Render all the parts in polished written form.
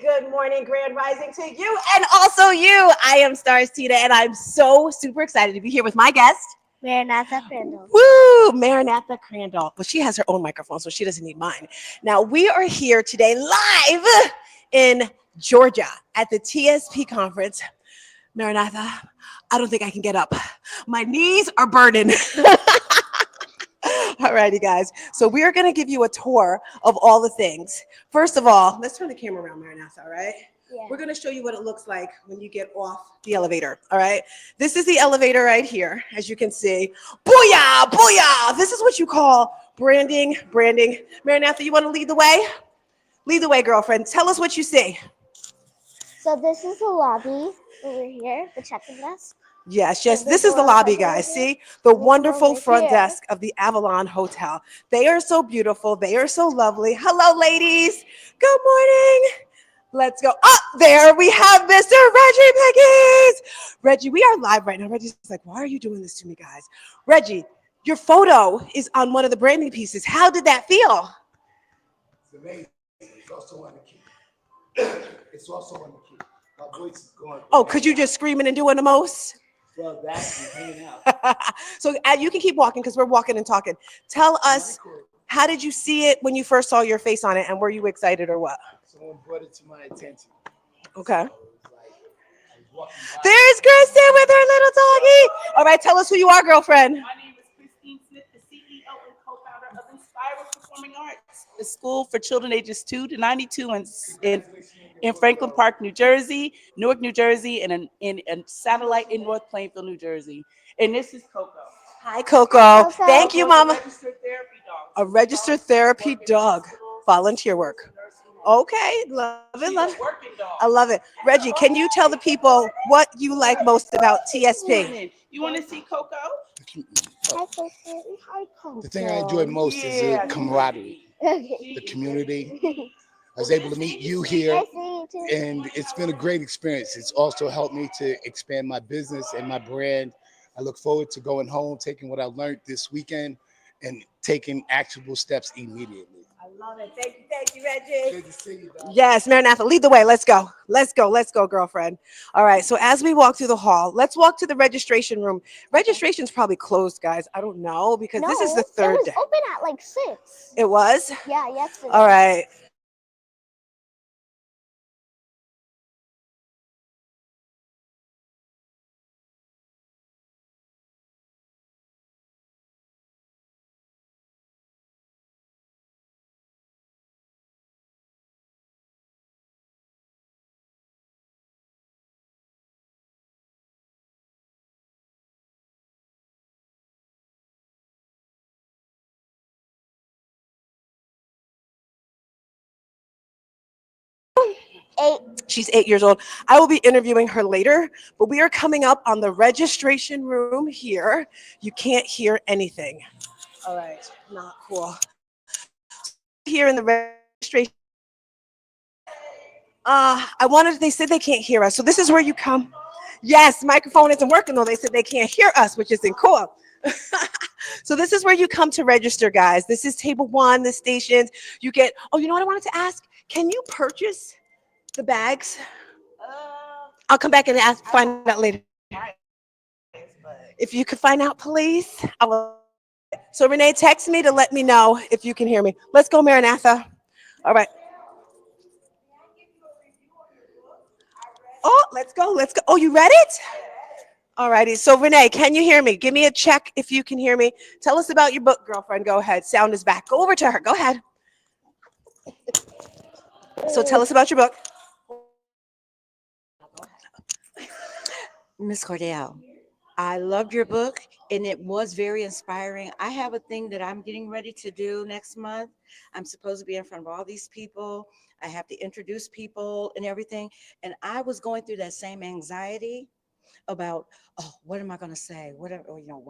good morning, grand rising to you and also you. I am Stars Tina, and I'm so super excited to be here with my guest. Maranatha Crandell. Woo! Maranatha Crandell. Well, she has her own microphone, so she doesn't need mine. Now, we are here today live in Georgia at the TSP conference. Maranatha, I don't think I can get up. My knees are burning. All righty, guys. So we are going to give you a tour of all the things. First of all, let's turn the camera around, Maranatha, all right? Yeah. We're going to show you what it looks like when you get off the elevator, all right? This is the elevator right here, as you can see. Booyah, booyah! This is what you call branding, branding. Maranatha, you want to lead the way? Lead the way, girlfriend. Tell us what you see. So this is the lobby over here, the check-in desk. Yes, yes. And the This is the door lobby, over guys. here. See the And the door wonderful over front here. desk of the Avalon Hotel. They are so beautiful. They are so lovely. Hello, ladies. Good morning. Let's go. Up there, we have Mr. Reggie Peggies. Reggie, we are live right now. Reggie's like, why are you doing this to me, guys? Reggie, your photo is on one of the branding pieces. How did that feel? It's amazing. It's also on the key. It's also on the key. My voice is going. Oh, could you just screaming and doing the most? Well, that's hanging out. So you can keep walking because we're walking and talking. Tell us, how did you see it when you first saw your face on it, and were you excited or what? Someone brought it to my attention. Okay. So it was like, I was walking by. There's Kristen with her little doggy. All right, tell us who you are, girlfriend. My name is Christine Smith, the CEO and co-founder of Inspire Performing Arts, a school for children ages 2 to 92 in Franklin Park, New Jersey, Newark, New Jersey, and in a satellite in North Plainfield, New Jersey. And this is Coco. Hi, Coco. Coco. Thank you, Coco's Mama. A registered therapy dog. A registered therapy dog. Volunteer work. Okay, love it, She's love a it. working dog. I love it. Reggie, can you tell the people what you like most about TSP? You want to see Coco? Hi, Coco. Hi, Coco. The thing I enjoy most is the camaraderie, Okay. the community. I was able to meet you here, Nice meeting you too. and it's been a great experience. It's also helped me to expand my business and my brand. I look forward to going home, taking what I learned this weekend, and taking actionable steps immediately. I love it. Thank you, Reggie. Good to see you, dog. Yes, Maranatha, lead the way. Let's go. Let's go. Let's go, girlfriend. All right. So as we walk through the hall, let's walk to the registration room. Registration's probably closed, guys. I don't know because No, this is the third it was day. open at like 6. It was? Yeah, yesterday. All right. Eight. She's 8 years old. I will be interviewing her later, but we are coming up on the registration room here. You can't hear anything. All right, not cool. Here in the registration. They said they can't hear us. So this is where you come. Yes, microphone isn't working though. They said they can't hear us, which isn't cool. So this is where you come to register, guys. This is table 1, the stations. You get, oh, you know what I wanted to ask? Can you purchase the bags? I'll come back and find out later. If you could find out, please. I will. So Renee, text me to let me know if you can hear me. Let's go, Maranatha. All right. Oh, let's go. Let's go. Oh, you read it? All righty. So Renee, can you hear me? Give me a check if you can hear me. Tell us about your book, girlfriend. Go ahead. Sound is back. Go over to her. Go ahead. So tell us about your book. Miss Cordell, I loved your book and it was very inspiring. I have a thing that I'm getting ready to do next month. I'm supposed to be in front of all these people. I have to introduce people and everything. And I was going through that same anxiety about, oh, what am I going to say?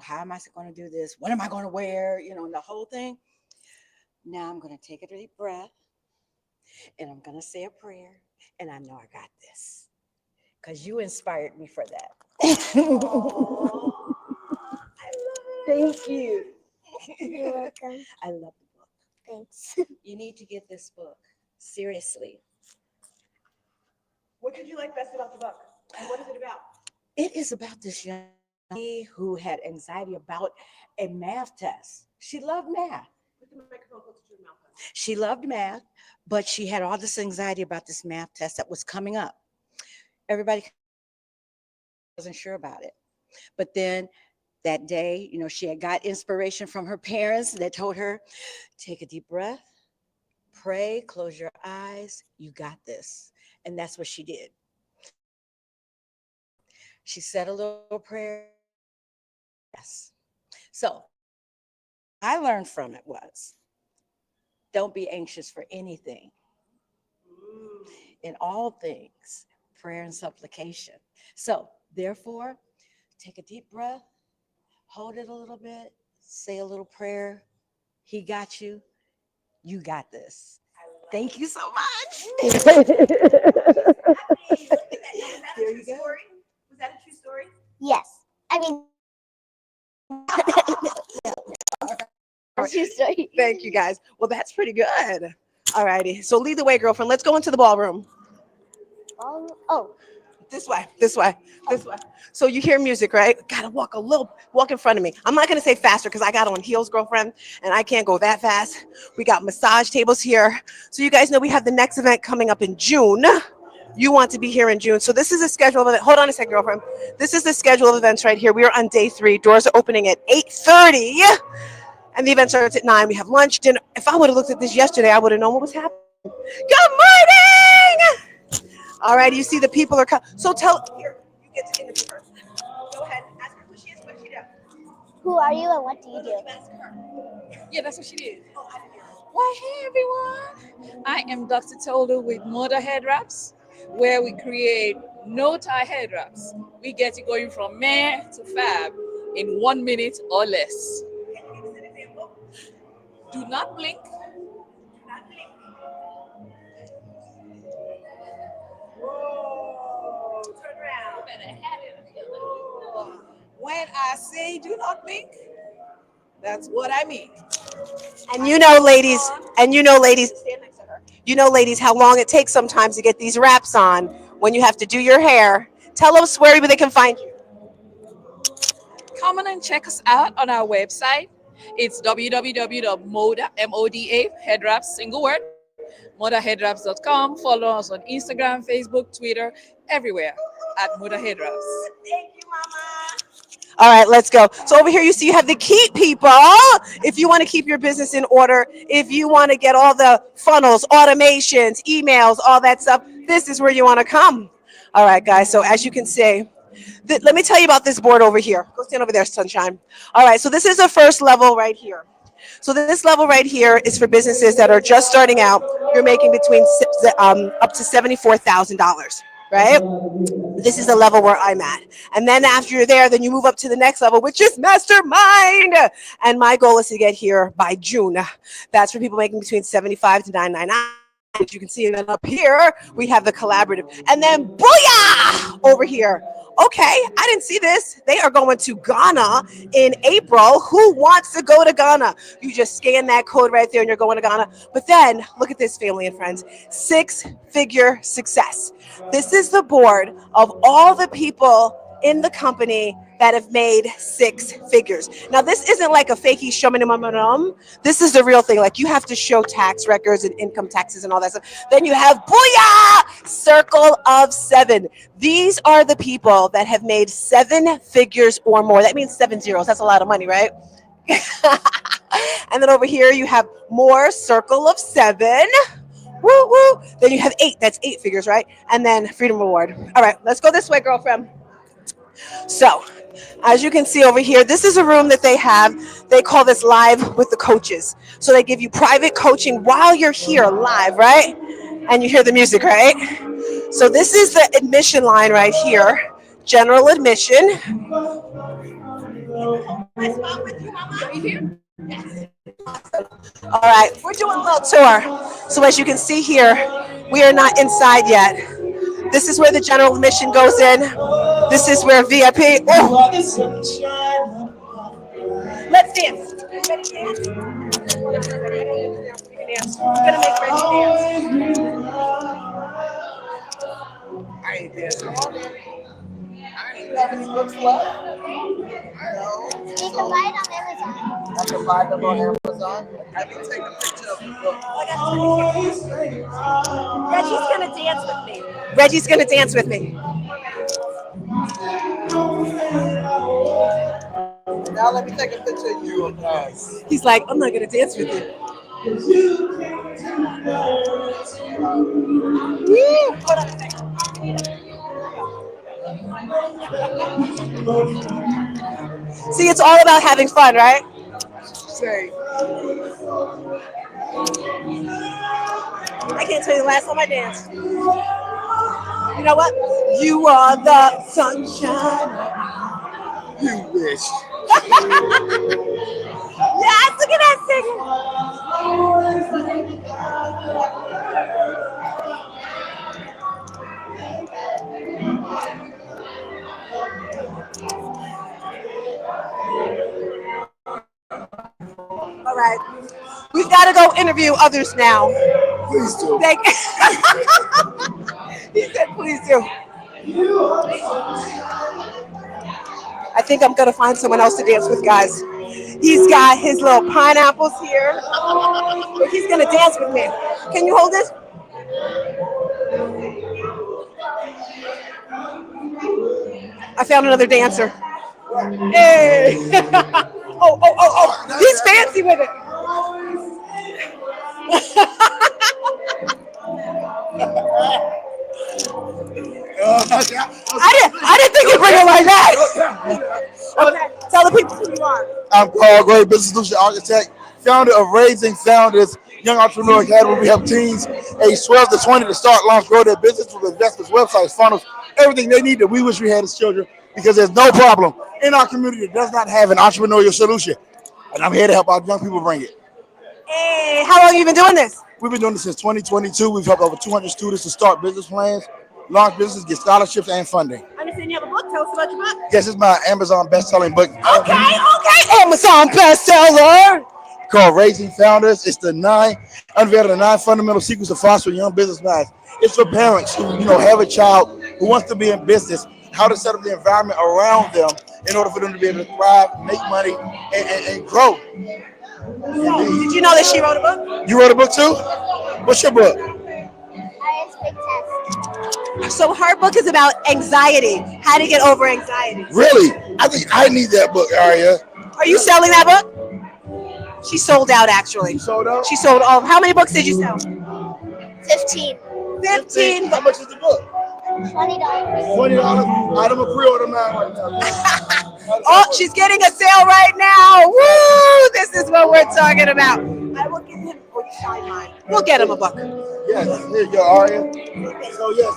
How am I going to do this? What am I going to wear? And the whole thing. Now I'm going to take a deep breath and I'm going to say a prayer. And I know I got this because you inspired me for that. Thank you. You're welcome. I love the book. Thanks. You need to get this book. Seriously. What did you like best about the book? And what is it about? It is about this young lady who had anxiety about a math test. She loved math. Put the microphone closer to your mouth. She loved math, but she had all this anxiety about this math test that was coming up. Everybody wasn't sure about it. But then that day, she had got inspiration from her parents that told her, take a deep breath, pray, close your eyes, you got this. And that's what she did. She said a little prayer. Yes. So I learned from it was, don't be anxious for anything. In all things, prayer and supplication. So therefore, take a deep breath, hold it a little bit, say a little prayer. He got you. You got this. Thank you so much. There you go. Was that a true story? Yes. I mean, true story. Thank you, guys. Well, that's pretty good. All righty. So lead the way, girlfriend. Let's go into the ballroom. Oh, This way, this way, this way. So you hear music, right? Gotta walk in front of me. I'm not gonna say faster because I got on heels, girlfriend, and I can't go that fast. We got massage tables here. So you guys know we have the next event coming up in June. You want to be here in June. So this is a schedule of events. Hold on a second, girlfriend. This is the schedule of events right here. We are on day 3. Doors are opening at 8:30. And the event starts at 9. We have lunch, dinner. If I would have looked at this yesterday, I would have known what was happening. Good morning! All right, you see the people are coming. So here, you get to interview her. Go ahead, ask her who she is, what she does. who are you and what do you do? Yeah, that's what she did. Why, hey everyone. I am Dr. Toldo with Moda Head Wraps, where we create no-tie head wraps. We get it going from meh to fab in 1 minute or less. Do not blink. Whoa, turn around. When I say do not blink, that's what I mean. And you know, ladies, stand next to her. You know, ladies, how long it takes sometimes to get these wraps on when you have to do your hair. Tell us where they can find you. Come on and check us out on our website. It's www.moda, M-O-D-A, headwraps, single word, modaheadwraps.com. Follow us on Instagram, Facebook, Twitter, everywhere at Moda Headwraps. Thank you, Mama. All right, let's go. So over here, you see you have the Keep people. If you want to keep your business in order, if you want to get all the funnels, automations, emails, all that stuff, this is where you want to come. All right, guys. So as you can see, let me tell you about this board over here. Go stand over there, sunshine. All right, so this is the first level right here. So this level right here is for businesses that are just starting out. You're making between up to $74,000, right? This is the level where I'm at. And then after you're there, then you move up to the next level, which is mastermind. And my goal is to get here by June. That's for people making between 75 to 999. As you can see, then up here, we have the collaborative. And then booyah over here. Okay, I didn't see this. They are going to Ghana in April. Who wants to go to Ghana? You just scan that code right there and you're going to Ghana. But then look at this, family and friends. 6-figure success. This is the board of all the people in the company that have made 6 figures. Now, this isn't like a fakey shumanum. This is the real thing. Like, you have to show tax records and income taxes and all that stuff. Then you have booyah, circle of 7. These are the people that have made 7 figures or more. That means 7 zeros. That's a lot of money, right? And then over here you have more, circle of 7. Woo woo. Then you have 8. That's 8 figures, right? And then Freedom Reward. All right, let's go this way, girlfriend. So, as you can see over here, this is a room that they have. They call this Live with the Coaches. So they give you private coaching while you're here live, right? And you hear the music, right? So this is the admission line right here. General admission. All right, we're doing a little tour. So as you can see here, we are not inside yet. This is where the general admission goes in. This is where VIP. Oh. Let's dance. Everybody dance. We're gonna make Reggie dance. what? You can buy it on Amazon. I can buy them on Amazon. I can take a picture of the book. Reggie's gonna dance with me. Reggie's gonna dance with me. Now let me take a picture of you, guys. He's like, I'm not gonna dance with you. Woo! Hold on a second. See, it's all about having fun, right? Say, I can't tell you the last time I danced. You know what? You are the sunshine. you wish. Yes, look at that singing. All right. We've got to go interview others now. Please do. He said, please do. I think I'm going to find someone else to dance with, guys. He's got his little pineapples here. He's going to dance with me. Can you hold it? I found another dancer. Hey! Oh. He's fancy with it. I didn't think you'd bring it like that. Okay, tell the people who you are. I'm Carl Gray, business solution architect, founder of Raising Founders, Young Entrepreneur Academy. We help teens age 12 to 20 to start, launch, grow their business with investments, websites, funnels, everything they need that we wish we had as children, because there's no problem in our community that does not have an entrepreneurial solution. And I'm here to help our young people bring it. Hey, how long have you been doing this? We've been doing this since 2022. We've helped over 200 students to start business plans, launch business, get scholarships, and funding. I understand you have a book. Tell us about your book. Yes, it's my Amazon best-selling book. Okay. Amazon bestseller. Called Raising Founders. It's unveiling the 9 fundamental secrets to fostering young business minds. It's for parents who have a child who wants to be in business, how to set up the environment around them in order for them to be able to thrive, make money, and grow. Did you know that she wrote a book? You wrote a book too? What's your book? Highest big test. So her book is about anxiety, how to get over anxiety. Really? I think I need that book, Aria. Are you selling that book? She sold out, actually. You sold out? She sold all. How many books did you sell? 15. 15. How much is the book? $20. $20. I'm a pre-order mine right now. Oh, she's getting a sale right now. Woo! This is what we're talking about. I will give him, or you sign mine. We'll get him a book. Yes, here you go, Aria.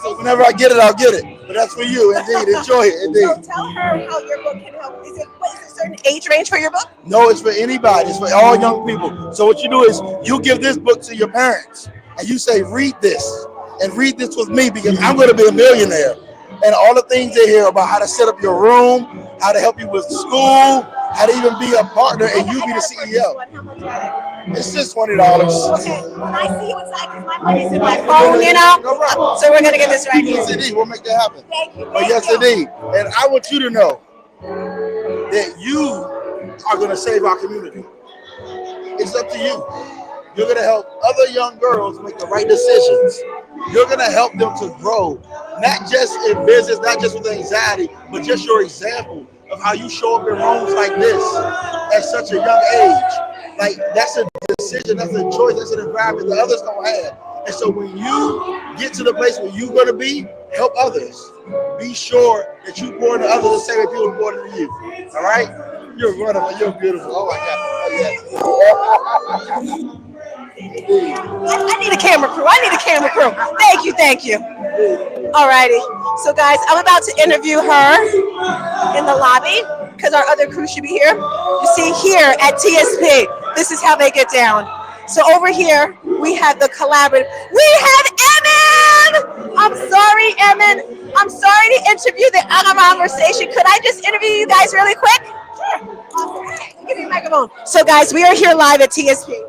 So whenever I get it, I'll get it. But that's for you, indeed. Enjoy it, indeed. So tell her how your book can help. Is it a certain age range for your book? No, it's for anybody. It's for all young people. So what you do is you give this book to your parents and you say, read this and read this with me because I'm going to be a millionaire. And all the things they hear about how to set up your room, how to help you with school, how to even be a partner and you be the CEO. It's just $20. Okay, when I see you inside, because my money's in my phone, So we're going to get this right here. Yes, indeed. We'll make that happen. Thank you. Yes, indeed. And I want you to know that you are going to save our community. It's up to you. You're going to help other young girls make the right decisions. You're going to help them to grow, not just in business, not just with anxiety, but just your example of how you show up in rooms like this at such a young age. Like, that's a decision, that's a choice, that's an environment that others don't have. And so when you get to the place where you're going to be, help others. Be sure that you pour into others the same way people pour into you. All right? You're wonderful. You're beautiful. Oh, my God. Oh, yes. I need a camera crew. Thank you. All righty. So, guys, I'm about to interview her in the lobby because our other crew should be here. You see, here at TSP, this is how they get down. So over here, we have the collaborative. We have Emin! I'm sorry, Emin. I'm sorry to interview the conversation. Could I just interview you guys really quick? Sure. Give me a microphone. So, guys, we are here live at TSP.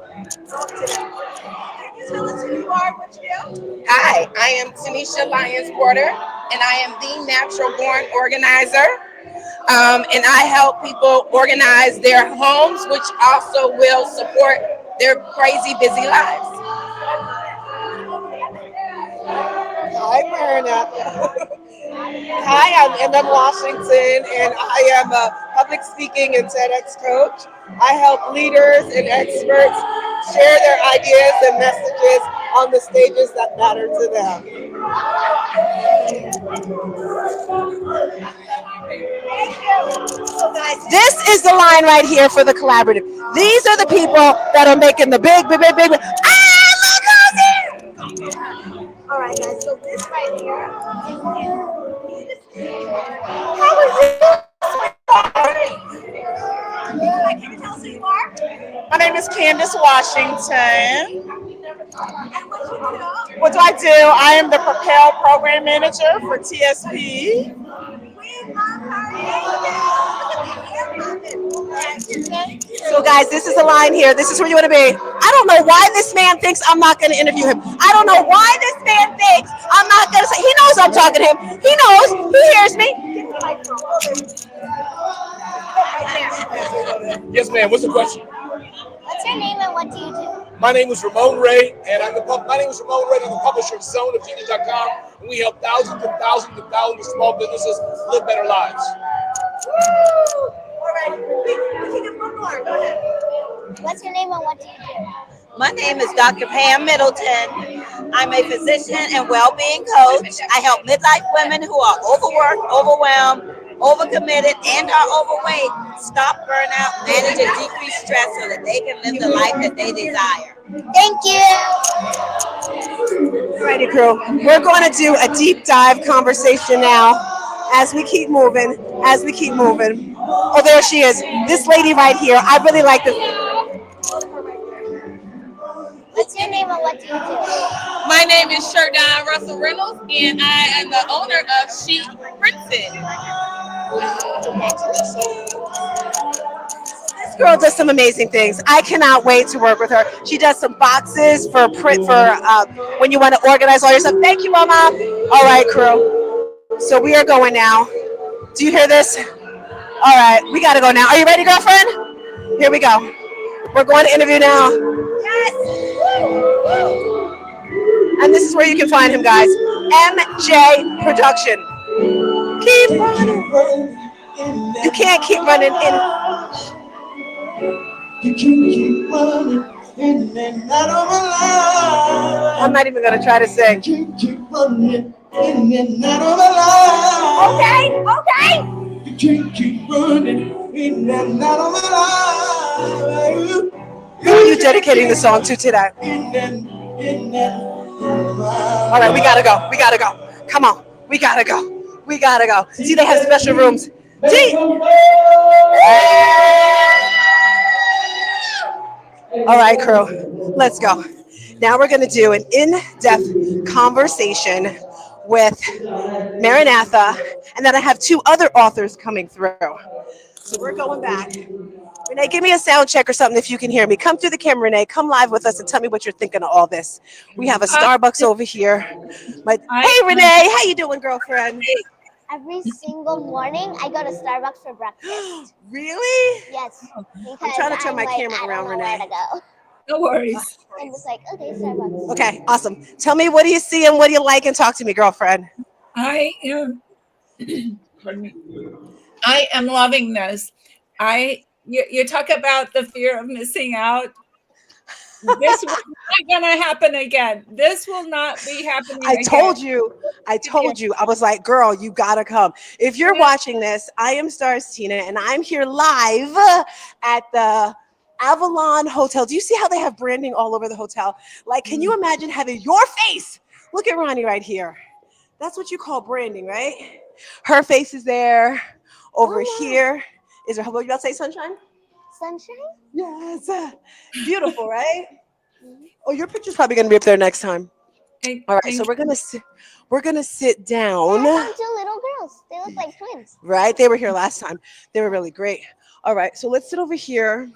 Tell us who you are, what you do. Hi, I am Tanisha Lyons Porter, and I am the natural born organizer. And I help people organize their homes, which also will support their crazy busy lives. Hi, Maranatha. Hi, I'm MM Washington, and I am a public speaking and TEDx coach. I help leaders and experts share their ideas and messages on the stages that matter to them. So guys, this is the line right here for the collaborative. These are the people that are making the big. Ah, look who's here! All right, guys. So this right here. How is it? Can you tell us who you are? My name is Candace Washington. And What do? I am the Propel Program Manager for TSP. So guys, this is the line here. This is where you want to be. I don't know why this man thinks I'm not going to interview him. I don't know why this man thinks I'm not going to say. He knows I'm talking to him. He knows. He hears me. Yes, ma'am. What's the question? What's your name and what do you do? My name is Ramon Ray, and I'm the publisher of ZoneOfGenius.com, and we help thousands and thousands and thousands of small businesses live better lives. What's your name and what do you do? My name is Dr. Pam Middleton. I'm a physician and well-being coach. I help midlife women who are overworked, overwhelmed, overcommitted, and are overweight stop burnout, manage and decrease stress so that they can live the life that they desire. Thank you. Alrighty, crew. We're going to do a deep dive conversation now as we keep moving. Oh, there she is. This lady right here. I really like this. What's your name and what do you do? My name is Sherdon Russell Reynolds, and I am the owner of She Printed. This girl does some amazing things. I cannot wait to work with her. She does some boxes for print for when you want to organize all your stuff. Thank you, Mama. All right, crew. So we are going now. Do you hear this? All right, we got to go now. Are you ready, girlfriend? Here we go. We're going to interview now. Yes. And this is where you can find him, guys. MJ Production. Keep running. You can't keep running in. You can't keep running in and out of my life. I'm not even gonna try to sing. You can't keep running in and out of my life. Okay. You can't keep running in and out of my life. Who are you dedicating the song to today? All right, we gotta go. Come on, we gotta go. See, they have special rooms. All right, crew, let's go. Now we're gonna do an in-depth conversation with Maranatha, and then I have two other authors coming through. So we're going back. Renee, give me a sound check or something if you can hear me. Come through the camera, Renee. Come live with us and tell me what you're thinking of all this. We have a Starbucks over here. Hey, Renee, how you doing, girlfriend? Every single morning, I go to Starbucks for breakfast. Really? Yes. Because I'm trying to turn my camera I around, don't know where Renee. to go. No worries. I'm just like, okay, Starbucks. Okay, awesome. Tell me, what do you see and what do you like, and talk to me, girlfriend. I am I am loving this. You talk about the fear of missing out. This will not gonna happen again. This will not be happening I again. told you. I was like, girl, you gotta come. If you're watching this, I am Stars Tina, and I'm here live at the Avalon Hotel. Do you see how they have branding all over the hotel? Like, can you imagine having your face? Look at Ronnie right here. That's what you call branding, right? Her face is there. Over here is her. What you about to say, Sunshine? Sunshine? Yes. Beautiful, right? Oh, your picture's probably gonna be up there next time. All right, so we're gonna sit down. I found two little girls. They look like twins. Right, they were here last time. They were really great. All right, so let's sit over here.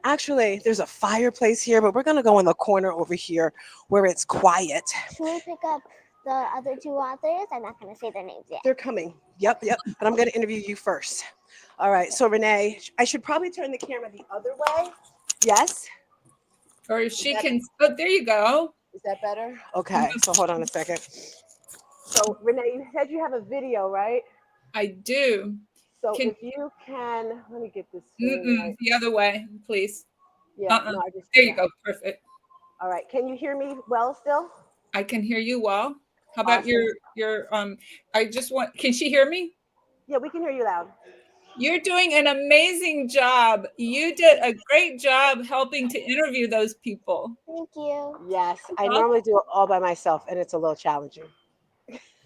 Actually, there's a fireplace here, but we're gonna go in the corner over here where it's quiet. Should we pick up the other two authors? I'm not gonna say their names yet. They're coming. Yep, yep. But I'm going to interview you first. All right. So Renee, I should probably turn the camera the other way. Yes. Or if she can. Oh, there you go. Is that better? Okay. So hold on a second. So Renee, you said you have a video, right? I do. So if you can, let me get this screen right. The other way, please. Yeah. No, I just. There you go. Perfect. All right. Can you hear me well still? I can hear you well. How about Awesome. your I just want, can she hear me? Yeah, we can hear you loud. You're doing an amazing job. You did a great job helping to interview those people. Thank you. Yes, I normally do it all by myself, and it's a little challenging.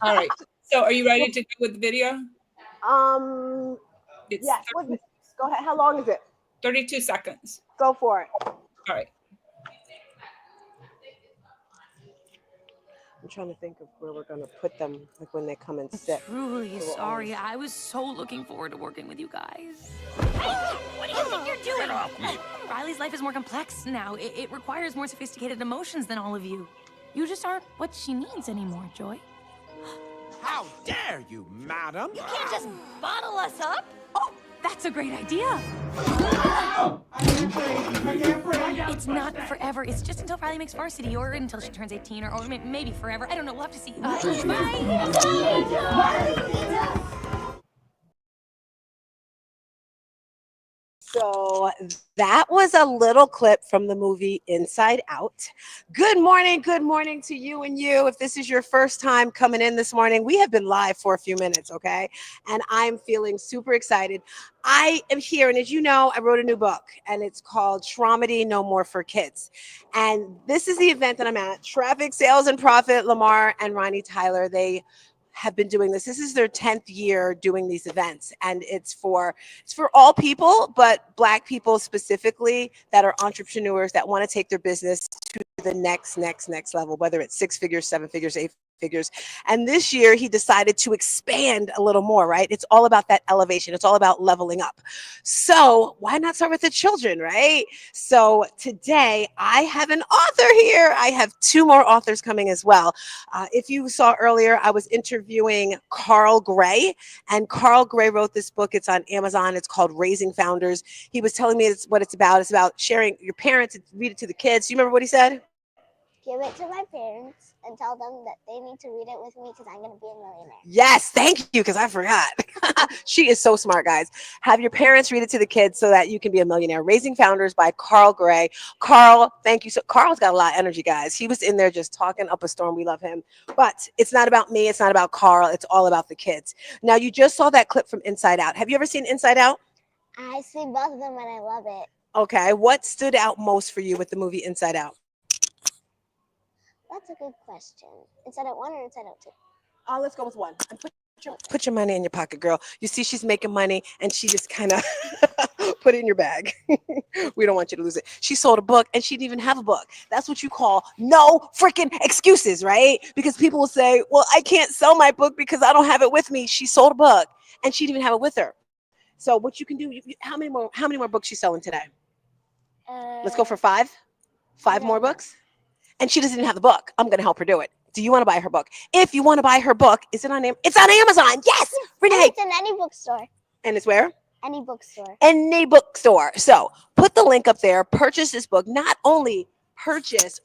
All right. So are you ready to go with the video? It's Yes. Go ahead. How long is it? 32 seconds. Go for it. All right. I'm trying to think of where we're going to put them, like when they come and sit. Truly sorry. I was so looking forward to working with you guys. What do you think you're doing? Riley's life is more complex now. It requires more sophisticated emotions than all of you. You just aren't what she needs anymore, Joy. How dare you, madam? You can't just bottle us up. Oh, that's a great idea. It's not forever. It's just until Riley makes varsity or until she turns 18 or maybe forever. I don't know. We'll have to see. Bye. So that was a little clip from the movie Inside Out. Good morning to you and you. If this is your first time coming in this morning, we have been live for a few minutes, okay? And I'm feeling super excited. I am here, and as you know, I wrote a new book, and it's called Traumedy No More for Kids. And this is the event that I'm at. Traffic Sales and Profit, Lamar and Ronnie Tyler, they have been doing this. This is their 10th year doing these events, and it's for all people, but Black people specifically that are entrepreneurs that want to take their business to the next level, whether it's 6 figures, 7 figures, 8 figures. And this year he decided to expand a little more, right? It's all about that elevation. It's all about leveling up. So why not start with the children, right? So today I have an author here. I have 2 more authors coming as well. If you saw earlier, I was interviewing Carl Gray, and Carl Gray wrote this book. It's on Amazon. It's called Raising Founders. He was telling me what it's about. It's about sharing your parents, read it to the kids. Do you remember what he said? Give it to my parents and tell them that they need to read it with me because I'm going to be a millionaire. Yes, thank you, because I forgot. She is so smart, guys. Have your parents read it to the kids so that you can be a millionaire. Raising Founders by Carl Gray. Carl, thank you. So Carl's got a lot of energy, guys. He was in there just talking up a storm. We love him. But it's not about me. It's not about Carl. It's all about the kids. Now, you just saw that clip from Inside Out. Have you ever seen Inside Out? I've seen both of them and I love it. Okay. What stood out most for you with the movie Inside Out? That's a good question. Inside Out 1 or Inside Out 2? Let's go with 1. Put your money in your pocket, girl. You see she's making money, and she just kind of put it in your bag. We don't want you to lose it. She sold a book, and she didn't even have a book. That's what you call no freaking excuses, right? Because people will say, well, I can't sell my book because I don't have it with me. She sold a book, and she didn't even have it with her. So what you can do, how many more books she's selling today? Let's go for 5. 5 more books? And she doesn't even have the book. I'm going to help her do it. Do you want to buy her book? If you want to buy her book, is it on Amazon? It's on Amazon. Yes, Renee. And it's in any bookstore. And it's where? Any bookstore. Any bookstore. So put the link up there. Purchase this book. Not only purchase,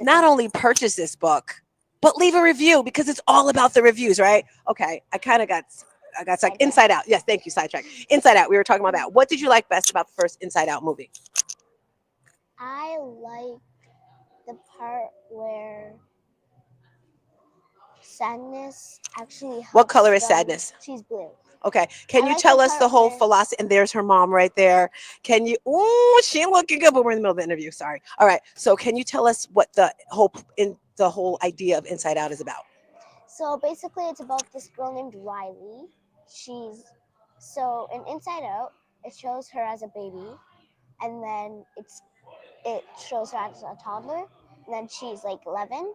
not only purchase this book, but leave a review because it's all about the reviews, right? Okay, I got like Inside Out. Yes, thank you, sidetrack. Inside Out. We were talking about that. What did you like best about the first Inside Out movie? I like the part where sadness actually helps. What color is them. Sadness? She's blue. Okay. Can you tell us the whole philosophy? And there's her mom right there. Can you? Oh, she ain't looking good, but we're in the middle of the interview. Sorry. All right. So can you tell us what the whole idea of Inside Out is about? So basically, it's about this girl named Riley. So in Inside Out, it shows her as a baby, and then it shows her as a toddler, and then she's like 11.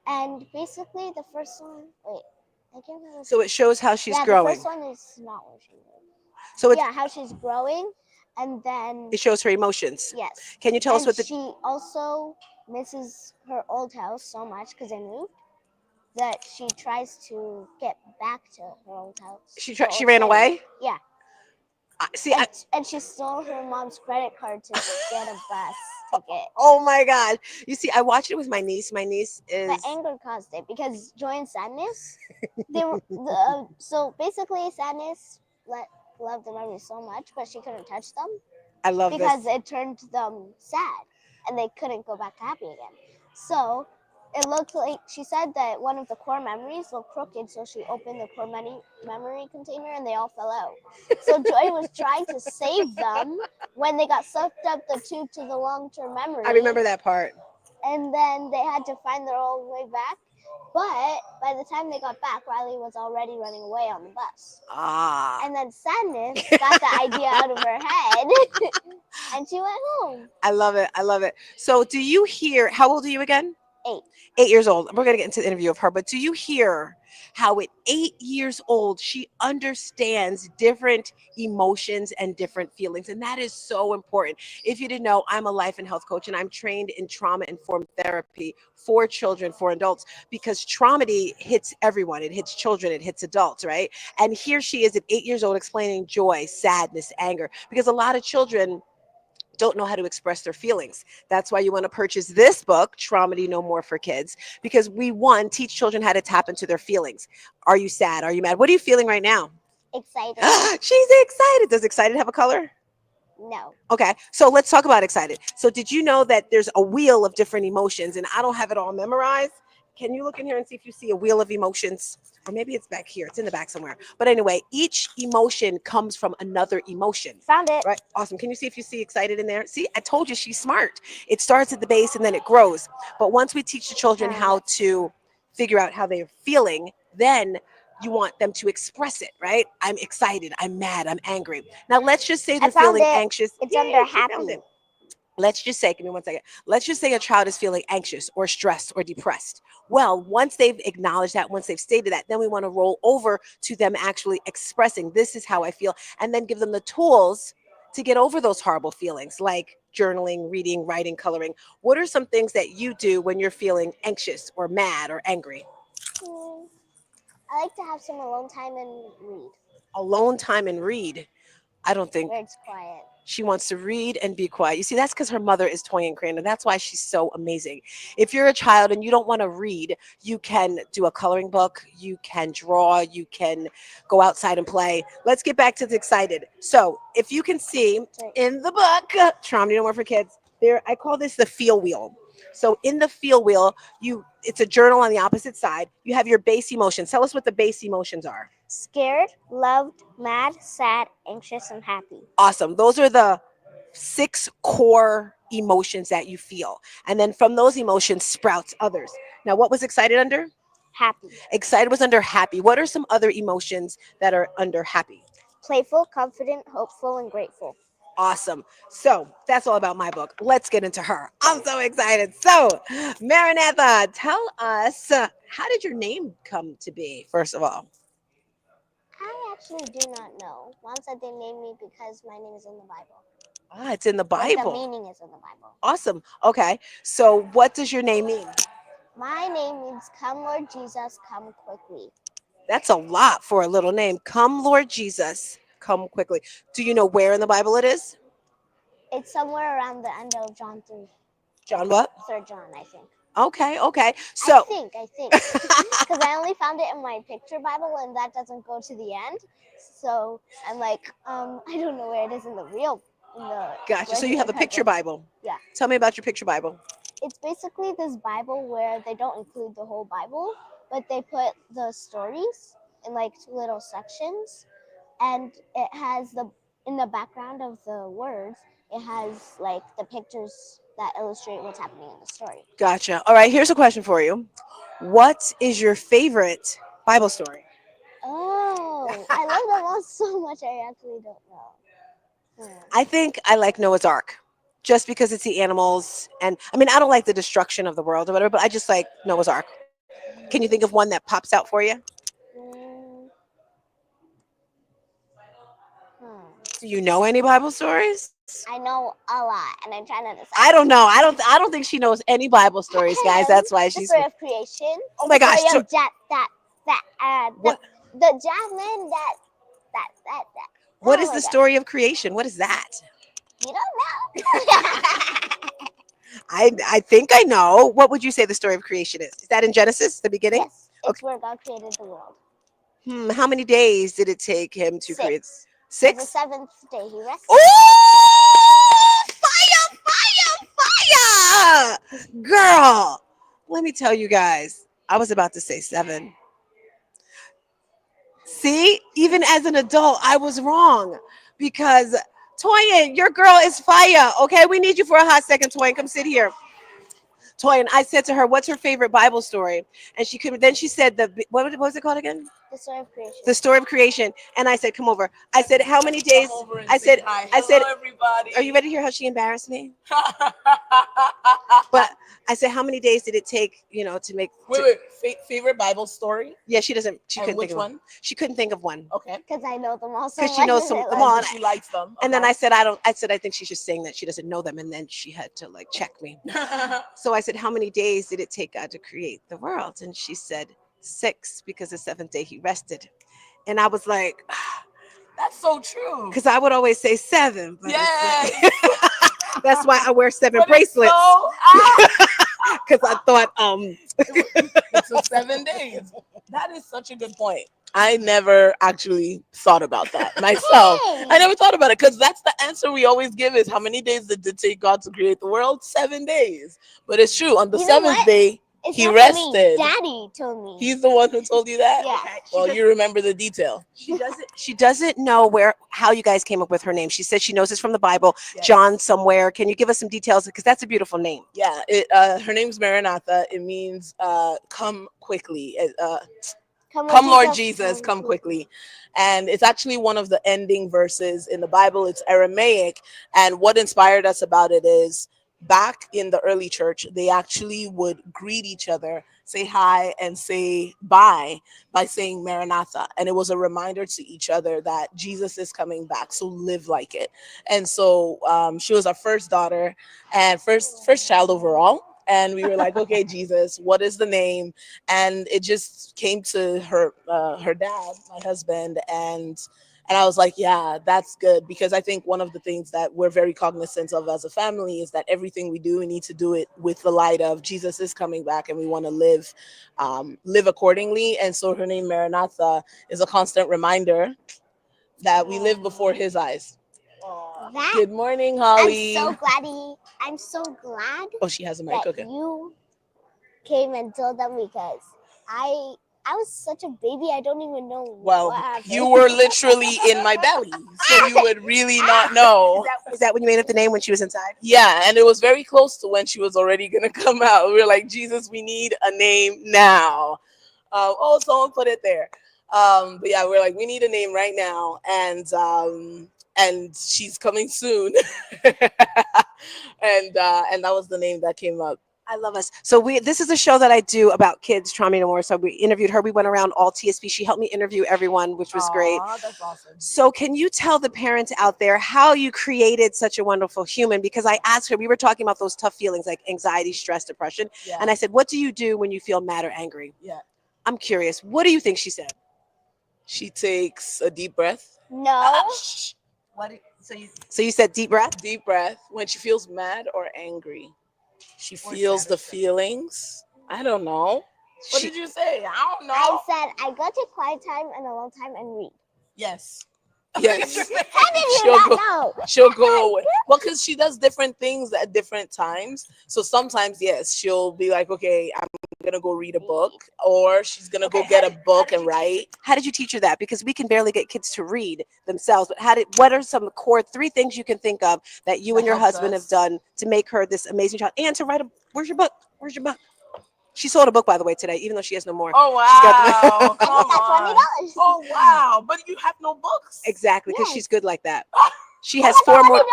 And basically, the first one, I can't remember. So it shows how she's growing. The first one is not where she is. So how she's growing, and then it shows her emotions. Yes. Can you tell us what she also misses her old house so much because they moved. that she tries to get back to her old house. She her she old ran city. away. Yeah. See, And she stole her mom's credit card to get a bus ticket. oh my God! You see, I watched it with my niece. My niece is. The anger caused it because Joy and Sadness, they were so basically Sadness loved the memories so much, but she couldn't touch them. I love because this. it turned them sad, and they couldn't go back to happy again. So it looked like she said that one of the core memories looked crooked, so she opened the core memory container, and they all fell out. So Joy was trying to save them when they got sucked up the tube to the long-term memory. I remember that part. And then they had to find their own way back. But by the time they got back, Riley was already running away on the bus. Ah. And then Sadness got the idea out of her head, and she went home. I love it. I love it. So, do you hear? How old are you again? 8. 8 years old. We're gonna get into the interview of her, but do you hear how at 8 years old she understands different emotions and different feelings? And that is so important. If you didn't know, I'm a life and health coach, and I'm trained in trauma informed therapy for children, for adults, because trauma hits everyone. It hits children, it hits adults, right? And here she is at 8 years old explaining joy, sadness, anger, because a lot of children don't know how to express their feelings. That's why you want to purchase this book, Traumedy No More for Kids, because we teach children how to tap into their feelings. Are you sad? Are you mad? What are you feeling right now? Excited. She's excited. Does excited have a color? No. Okay, so let's talk about excited. So did you know that there's a wheel of different emotions, and I don't have it all memorized? Can you look in here and see if you see a wheel of emotions? Or maybe it's back here. It's in the back somewhere. But anyway, each emotion comes from another emotion. Found it. Right? Awesome. Can you see if you see excited in there? See, I told you she's smart. It starts at the base and then it grows. But once we teach the children how to figure out how they're feeling, then you want them to express it, right? I'm excited. I'm mad. I'm angry. Now, let's just say they're feeling anxious. It's Yay, under she found happy. it. Let's just say, give me 1 second. Let's just say a child is feeling anxious or stressed or depressed. Well, once they've acknowledged that, once they've stated that, then we want to roll over to them actually expressing, this is how I feel, and then give them the tools to get over those horrible feelings, like journaling, reading, writing, coloring. What are some things that you do when you're feeling anxious or mad or angry? I like to have some alone time and read. Alone time and read. I don't think Where it's quiet. she wants to read and be quiet. You see, that's because her mother is Toyin Crandell. That's why she's so amazing. If you're a child and you don't want to read, you can do a coloring book, you can draw, you can go outside and play. Let's get back to the excited. So if you can see in the book, Traumedy No More for Kids, there I call this the feel wheel. So in the feel wheel, it's a journal on the opposite side. You have your base emotions. Tell us what the base emotions are. Scared, loved, mad, sad, anxious, and happy. Awesome. Those are the 6 core emotions that you feel. And then from those emotions sprouts others. Now, what was excited under? Happy. Excited was under happy. What are some other emotions that are under happy? Playful, confident, hopeful, and grateful. Awesome. So that's all about my book. Let's get into her. I'm so excited. So, Maranatha, tell us, how did your name come to be, first of all? I actually do not know. Mom said they named me because my name is in the Bible. Ah, it's in the Like Bible. the meaning is in the Bible. Awesome. Okay. So what does your name mean? My name means come Lord Jesus, come quickly. That's a lot for a little name. Come Lord Jesus, come quickly. Do you know where in the Bible it is? It's somewhere around the end of John 3. John what? 3rd John, I think. Okay. So I think. Because I only found it in my picture Bible, and that doesn't go to the end. So I'm like, I don't know where it is in the real. Gotcha. So you have a picture Bible. Yeah. Tell me about your picture Bible. It's basically this Bible where they don't include the whole Bible, but they put the stories in like little sections, and it has in the background of the words, it has like the pictures that illustrate what's happening in the story. Gotcha. All right, here's a question for you. What is your favorite Bible story? Oh, I love them all so much, I actually don't know. I think I like Noah's Ark, just because it's the animals, and I mean, I don't like the destruction of the world or whatever, but I just like Noah's Ark. Can you think of one that pops out for you? Do you know any Bible stories? I know a lot, and I'm trying to decide. I don't know. I don't think she knows any Bible stories, guys. That's why The she's. story of creation. Oh my gosh! The story of the jasmine that. What Oh is my the God. story of creation? What is that? You don't know. I think I know. What would you say the story of creation is? Is that in Genesis, the beginning? Yes, it's where God created the world. How many days did it take him to create? 6? The seventh day he rested. Oh, fire! Girl, let me tell you guys, I was about to say 7. See, even as an adult, I was wrong because Toyin, your girl is fire. Okay, we need you for a hot second, Toyin. Come sit here. Toyin, I said to her, "What's her favorite Bible story?" And she could. Then she said, what was it called again? The story of creation. The story of creation. And I said, "Come over." I said, "How many days?" I said, everybody. "Are you ready to hear how she embarrassed me?" But I said, "How many days did it take, to make?" Wait. Favorite Bible story? Yeah, she doesn't. She And couldn't which think of one? She couldn't think of one. Okay. Because I know them all so Because much. she knows them and I all. like She likes them. And then Okay. I said, I think she's just saying that she doesn't know them. And then she had to check me. So I said, how many days did it take God to create the world? And she said 6, because the 7th day he rested. And I was like, That's so true. because I would always say 7. But Yes. that's why I wear 7 But it's bracelets. so- Because I thought, It took 7 days. That is such a good point. I never actually thought about that myself. I never thought about it because that's the answer we always give is how many days did it take God to create the world? 7 days. But it's true. On the You know 7th what? day, It's he not for me. rested. Daddy told me. He's the one who told you that? Yeah. Okay. Well, you remember the detail. she doesn't know how you guys came up with her name. She said she knows it's from the Bible, Yes. John somewhere. Can you give us some details? Because that's a beautiful name. Yeah, her name's Maranatha. It means come quickly. Come, Lord Jesus, come quickly. And it's actually one of the ending verses in the Bible. It's Aramaic. And what inspired us about it is back in the early church, they actually would greet each other, say hi and say bye by saying Maranatha. And it was a reminder to each other that Jesus is coming back. So live like it. And so she was our first daughter and first child overall. And we were like, okay, Jesus, what is the name? And it just came to her dad, my husband, and I was like, yeah, that's good, because I think one of the things that we're very cognizant of as a family is that everything we do, we need to do it with the light of Jesus is coming back, and we want to live accordingly. And so her name Maranatha is a constant reminder that we live before His eyes. Good morning, Holly. I'm so glad. Oh, she has a mic. That Okay. you came and told them, because I was such a baby. I don't even know what happened. You were literally in my belly, so you would really not know. Is that when you made up the name, when she was inside? Yeah, and it was very close to when she was already gonna come out. We were like, Jesus, we need a name now. Someone put it there. But yeah, we're like, we need a name right now, and she's coming soon. and that was the name that came up. I love us. So this is a show that I do about kids, Trauma No More. So we interviewed her. We went around all TSP. She helped me interview everyone, which was great. That's awesome. So can you tell the parents out there how you created such a wonderful human? Because I asked her, we were talking about those tough feelings like anxiety, stress, depression. Yeah. And I said, what do you do when you feel mad or angry? Yeah. I'm curious. What do you think she said? She takes a deep breath. No. So you said deep breath? Deep breath. When she feels mad or angry, she feels the feelings. I don't know. What did you say? I don't know. I said I go to quiet time and alone time and read. Yes. Yes. How did you not know? She'll go away. Well, because she does different things at different times. So sometimes, yes, she'll be like, okay, I'm going to go read a book, or she's going to go get a book and write. How did you teach her that? Because we can barely get kids to read themselves. But what are some core 3 things you can think of that you and your husband have done to make her this amazing child, and to write where's your book? Where's your book? She sold a book, by the way, today, even though she has no more. Oh, wow. Come on. $20. Oh, wow. But you have no books. Exactly, because she's good like that. She has 4 more.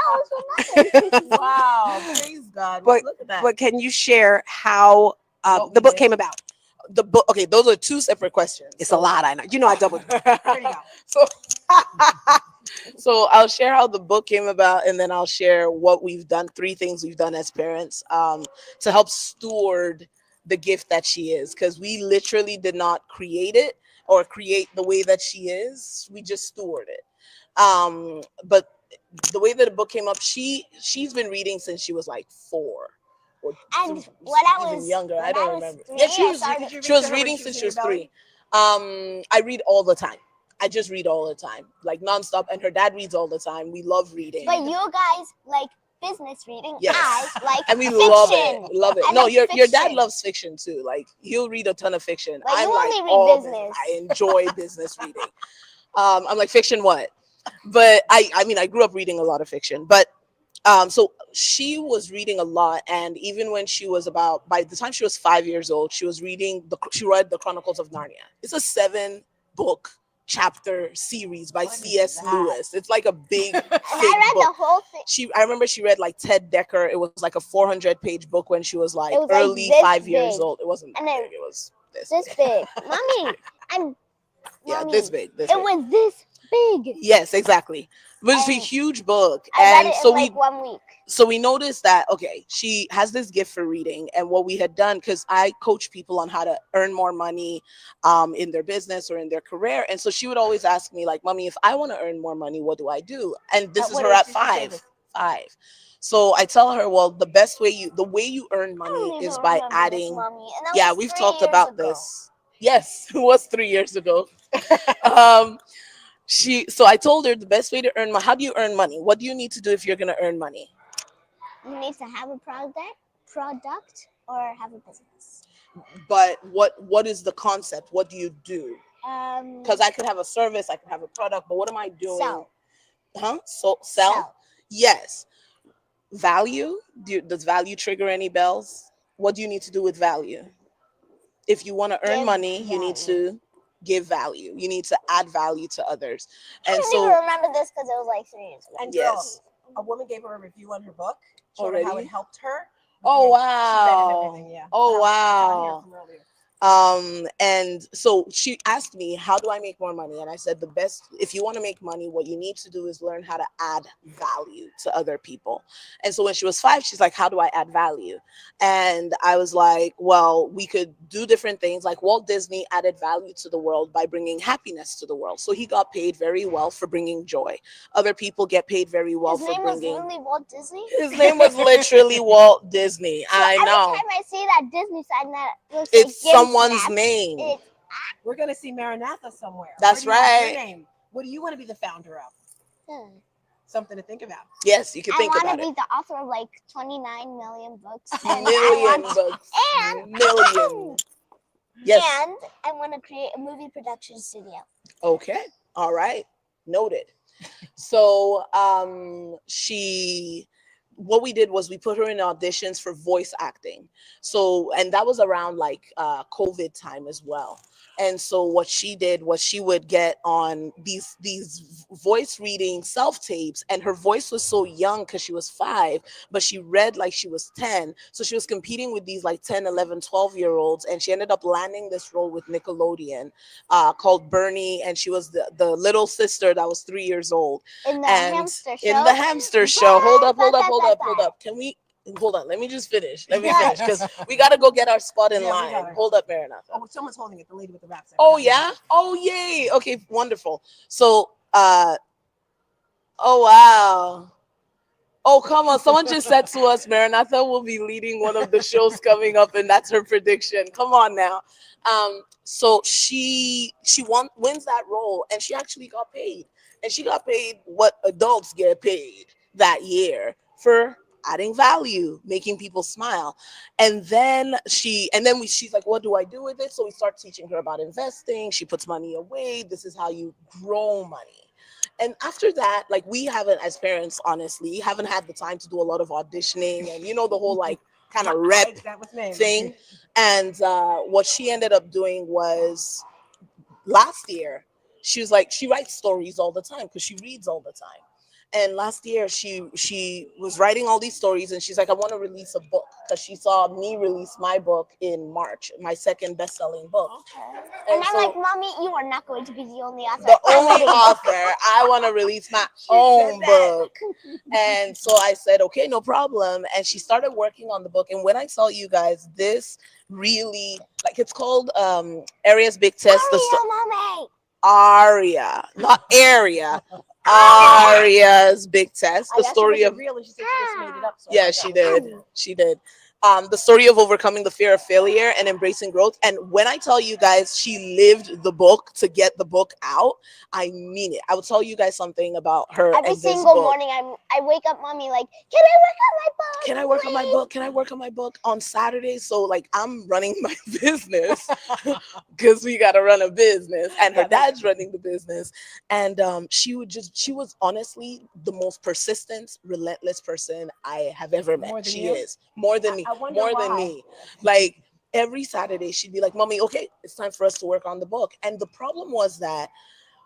Wow. Praise God. But, Look at that. but can you share how the book came about? The book. Okay, those are 2 separate questions. It's a lot, I know. You know I doubled. There you go. So So I'll share how the book came about, and then I'll share what we've done, 3 things we've done as parents, to help steward the gift that she is, because we literally did not create it or create the way that she is. We just steward it. But the way that the book came up, she's been reading since she was like 4 or And when I even was younger. I when don't I was remember. 3, Yeah, she I was started. she was reading since she was 3. I read all the time. I just read all the time, like nonstop. And her dad reads all the time. We love reading. But you guys like business reading. Yes. I like And we fiction. love it. Love it. I No, like your dad fiction. loves fiction too. Like he'll read a ton of fiction. But you I'm like only read all business. I enjoy business reading. I'm like, fiction what? But I mean I grew up reading a lot of fiction. But so she was reading a lot, and even when she was by the time she was 5 years old, she read the Chronicles of Narnia. It's a 7-book chapter series by C.S. Lewis. It's like a big And I read the whole thing. I remember she read like Ted Dekker. It was like a 400-page book when she was like It was early like 5 years big. old. It wasn't that And then big. It was this big. Mommy, yeah, Mommy, this big. it was this big. Yes, exactly. But it's a And huge book, I read and it so in like 1 week. so we noticed that okay, she has this gift for reading, and what we had done, because I coach people on how to earn more money in their business or in their career, and so she would always ask me like, Mommy, if I want to earn more money, what do I do? And this At is what her age at did you say 5. this? 5. So I tell her, well, the way you earn money is by adding. Yeah, we've talked about this. Yes, it was 3 years ago. So I told her the best way to earn money. How do you earn money? What do you need to do if you're going to earn money? You need to have a product or have a business. But what is the concept? What do you do? Because I could have a service, I could have a product, but what am I doing? Sell. Huh? So sell? Yes. Value? Does value trigger any bells? What do you need to do with value? If you want to earn money, you need to give value. You need to add value to others. I And don't so even remember this because it was like 3 years ago. And yes. a woman gave her a review on her book, showed her how it helped her. Oh Yeah, she read it and wow. everything, yeah. Oh I was wow. from earlier. And so she asked me, how do I make more money? And I said, if you want to make money, what you need to do is learn how to add value to other people. And so when she was 5, she's like, how do I add value? And I was like, well, we could do different things. Like Walt Disney added value to the world by bringing happiness to the world. So he got paid very well for bringing joy. Other people get paid very well His for name bringing. was literally Walt Disney? His name was literally Walt Disney. I know. Every time I see that Disney sign that looks It's like someone's Snaps, name. We're going to see Maranatha somewhere. That's Where do you want right. your name? What do you want to be the founder of? Something to think about. Yes, you can think I about want to it. be the author of like 29 million books. Million books. And Million. Yes. And I want to create a movie production studio. Okay. All right. Noted. So what we did was we put her in auditions for voice acting. So, and that was around like COVID time as well. And so what she did was she would get on these voice reading self tapes, and her voice was so young because she was 5, but she read like she was 10. So she was competing with these like 10, 11, 12-year-olds, and she ended up landing this role with Nickelodeon called Bernie, and she was the little sister that was 3 years old. In the And hamster show? in the hamster show. Hold up. Can we hold on? Let me just finish. Because we got to go get our spot in line. Hold up, Maranatha. Oh, someone's holding it. The lady with the wrap. Oh yeah. Oh yay. Okay, wonderful. So oh wow. Oh come on. Someone just said to us, Maranatha will be leading one of the shows coming up, and that's her prediction. Come on now. So she wins that role, and she actually got paid. And she got paid what adults get paid that year for adding value, making people smile. And then she's like, what do I do with it? So we start teaching her about investing. She puts money away. This is how you grow money. And after that, like we haven't, as parents, honestly, haven't had the time to do a lot of auditioning and the whole like kind of rep thing. And what she ended up doing was last year, she was like, she writes stories all the time because she reads all the time. And last year she was writing all these stories, and she's like, I want to release a book because she saw me release my book in March, my second best-selling book. And I'm so like, Mommy, you are not going to be the only author. the I'm only writing a book. author. I want to release my own book. And so I said, okay, no problem. And she started working on the book. And when I saw you guys, this really, like, it's called Aria's Big Test. Mommy. Aria, not area. Aria's Big Test. The story of real, and she said she just made it up. So yeah, she did. She did. The story of overcoming the fear of failure and embracing growth. And when I tell you guys she lived the book to get the book out, I mean it. I will tell you guys something about her. Every and this single book. morning, I wake up, Mommy, like, can I work on my book? Can I work on my book? Can I work on my book on Saturdays? So like I'm running my business because we gotta run a business, and her dad's running the business. And she was honestly the most persistent, relentless person I have ever met. More than She you? is more than me, wonder more than why. me. Like every Saturday, she'd be like, "Mommy, okay, it's time for us to work on the book." And the problem was that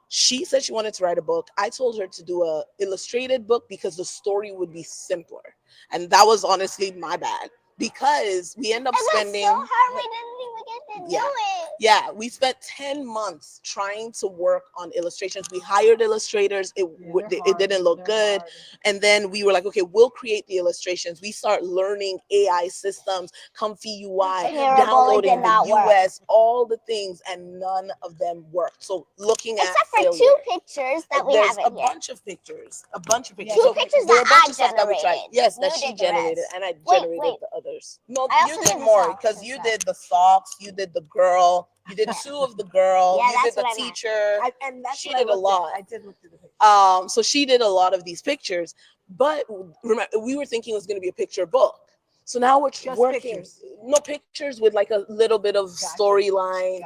she said she wanted to write a book. I told her to do a illustrated book because the story would be simpler. And that was honestly my bad because we end up spending so hard, we didn't even get to do it. Yeah, we spent 10 months trying to work on illustrations. We hired illustrators. It didn't look good. And then we were like, okay, we'll create the illustrations. We start learning AI systems, Comfy UI, Terrible, downloading it did not the work. US, all the things, and none of them worked. So looking at Except for failure. two pictures that we There's have a in here. bunch of pictures. A bunch of pictures. Two So pictures there were that a bunch I of stuff that we tried. generated. Yes, that You she did the generated, rest. and I Wait, generated wait. the others. No, I you also did did the more socks because and you stuff. did the socks, you did the girl, you did two of the girl, Yeah, you did that's the what I meant. teacher. And that's She what I did a looked at. lot. I did look through the picture. So she did a lot of these pictures, but remember, we were thinking it was going to be a picture book. So now we're Just working, pictures. no pictures with like a little bit of storyline,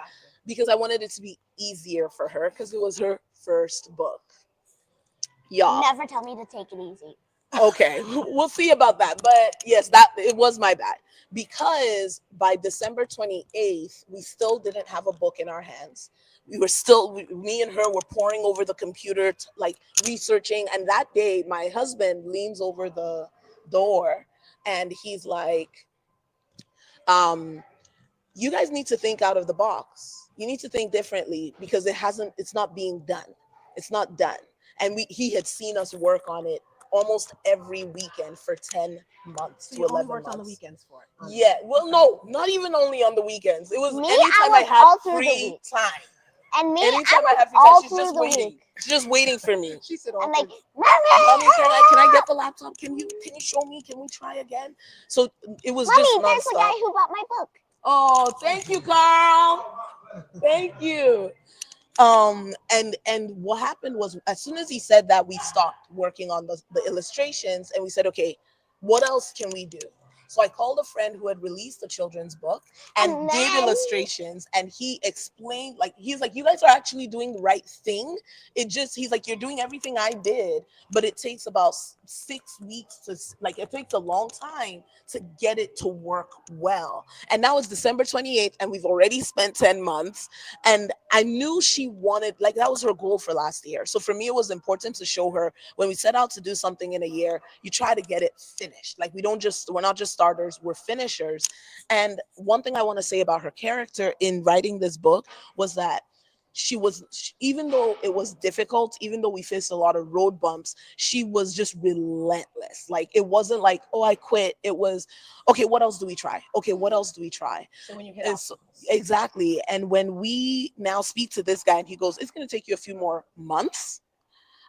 because I wanted it to be easier for her because it was her first book. Yeah. Never tell me to take it easy. Okay, we'll see about that. But yes, that it was my bad because by December 28th, we still didn't have a book in our hands. We were still, me and her were poring over the computer, like researching. And that day, my husband leans over the door and he's like, you guys need to think out of the box. You need to think differently because it's not being done. It's not done. And he had seen us work on it almost every weekend for 10 months So to you only 11 worked months. on the weekends for it. Yeah, well, no, not even only on the weekends. It was Me, anytime I I was had all through the free week. time. And me, Anytime I I have was free time, all she's through just the waiting. week. She's just waiting for me. She said, I'm like, Mommy, can I get the laptop? Can you show me? Can we try again? So it was Mommy, just there's the guy nonstop. who bought my book. Oh, thank you, Carl. Thank you. And what happened was as soon as he said that, we stopped working on the illustrations and we said, okay, what else can we do? So I called a friend who had released a children's book and did illustrations, and he explained, like, he's like, you guys are actually doing the right thing. He's like, you're doing everything I did, but it takes about 6 weeks to, like, it takes a long time to get it to work well. And now it's December 28th and we've already spent 10 months. And I knew she wanted, like, that was her goal for last year. So for me, it was important to show her when we set out to do something in a year, you try to get it finished. Like, we're not just starters, we're finishers. And one thing I want to say about her character in writing this book was that even though it was difficult, even though we faced a lot of road bumps, she was just relentless. Like, it wasn't like, oh, I quit. It was, okay, what else do we try? Okay, what else do we try? So when you hit Exactly. And when we now speak to this guy and he goes, it's going to take you a few more months.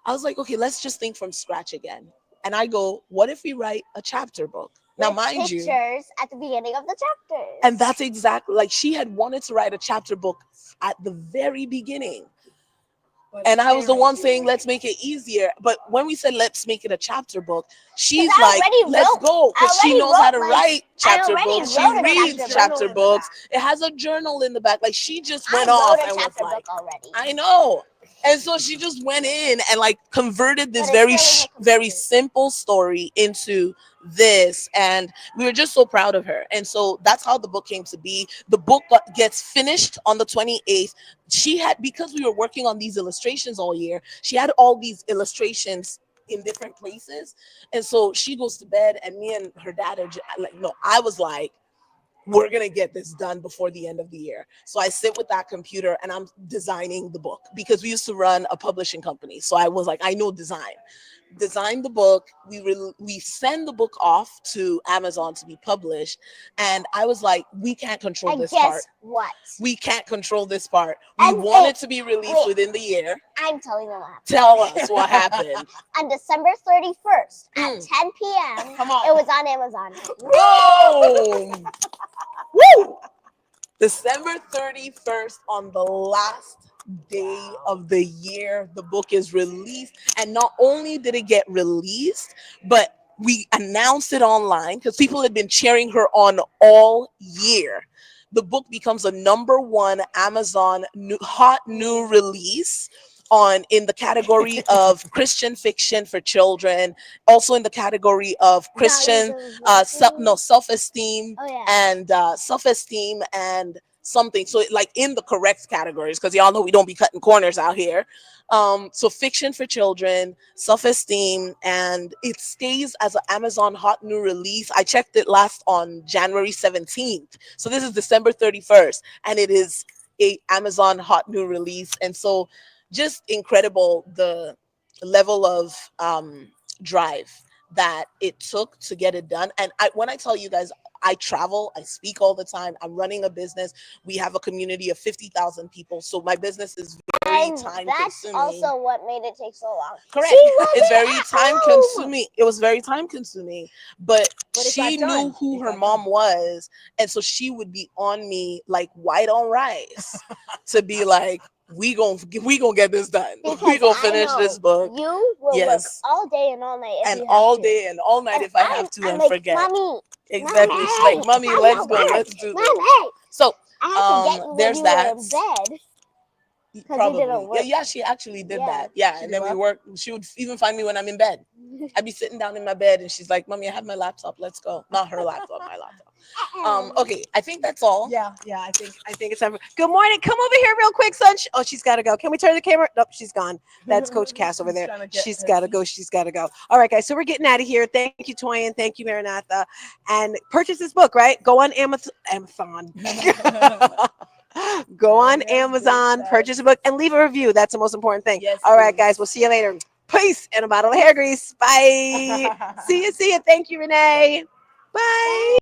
I was like, okay, let's just think from scratch again. And I go, what if we write a chapter book? Now, With mind you, pictures at the beginning of the chapters. and that's exactly, like, she had wanted to write a chapter book at the very beginning. And I was the one saying, let's make it easier. But when we said, let's make it a chapter book, she's like, let's go. Because she knows how to write chapter books. She reads chapter books. It has a journal in the back. Like, she just went off and was like, I know. And so she just went in and, like, converted this very simple story into this, and we were just so proud of her. And so that's how the book came to be. The book gets finished on the 28th. She had, because we were working on these illustrations all year, she had all these illustrations in different places. And so she goes to bed, and me and her dad are like, no, I was like, we're going to get this done before the end of the year. So I sit with that computer and I'm designing the book, because we used to run a publishing company. So I was like, I know design the book. We send the book off to Amazon to be published. And I was like, we can't control And this guess part. what? We can't control this part. We And want it- it to be released wait. within the year. I'm telling them what happened. Tell us what happened. On December 31st at 10 p.m. Come on. It was on Amazon. Boom! Woo! December 31st, on the last day of the year, the book is released. And not only did it get released, but we announced it online because people had been cheering her on all year. The book becomes a #1 Amazon hot new release in the category of Christian fiction for children, also in the category of Christian self-esteem and self-esteem and something. So like in the correct categories, because y'all know we don't be cutting corners out here. So fiction for children, self-esteem, and it stays as an Amazon hot new release. I checked it last on January 17th. So this is December 31st, and it is a Amazon hot new release. And so just incredible, the level of drive that it took to get it done. And when I tell you guys, I travel, I speak all the time. I'm running a business. We have a community of 50,000 people. So my business is very time That's consuming. also what made it take so long. Correct. It's very time consuming. It was very time consuming, but she knew who her mom was. And so she would be on me like white on rice to be like, we gonna get this done. We gonna finish this book. You will work all day and all night. And all day and all night if I have to and like, forget. Mommy, Exactly. Mommy, She's like, Mommy, let's go. Let's do this. So I had to get you there's when that. you were in bed. Probably. You didn't work. Yeah, she actually did that. She And then did we what? worked. She would even find me when I'm in bed. I'd be sitting down in my bed and she's like, Mommy, I have my laptop. Let's go. Not her laptop, my laptop. Okay, I think that's all. Yeah, I think it's time. Good morning. Come over here real quick, son. Oh, she's got to go. Can we turn the camera? Nope, she's gone. That's Coach Cass over there. She's got to go. She's got to go. All right, guys. So we're getting out of here. Thank you, Toyin. Thank you, Maranatha. And purchase this book, right? Go on Amazon. Go on Amazon, purchase a book, and leave a review. That's the most important thing. Yes, all right, guys. We'll see you later. Peace and a bottle of hair grease. Bye. See you. Thank you, Renee. Bye.